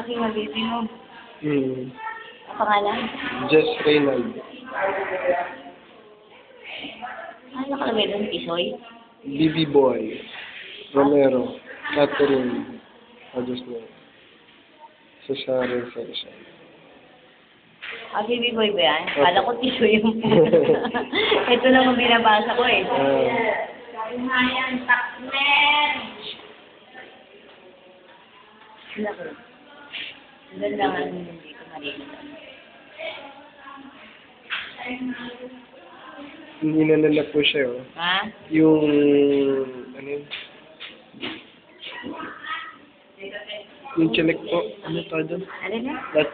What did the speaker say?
laki ng baby mo. Hmm. Ang pangalan? Jess Reynald. Ano nakalagay doon? Pisoy? BB Boy. Romero. Catherine. Diyos mo. Sa Sharon Section. Ah, baby boy ba yan? Kala ko pisoy yung ito lang ang binabasa ko eh. Kabuhayan, takmen! Ang ganda nga hindi ko marinig. Inano na po siya, oh. Ha? Yung, ano yun? Yung chinek po. Ano tawag doon? Ano na? That,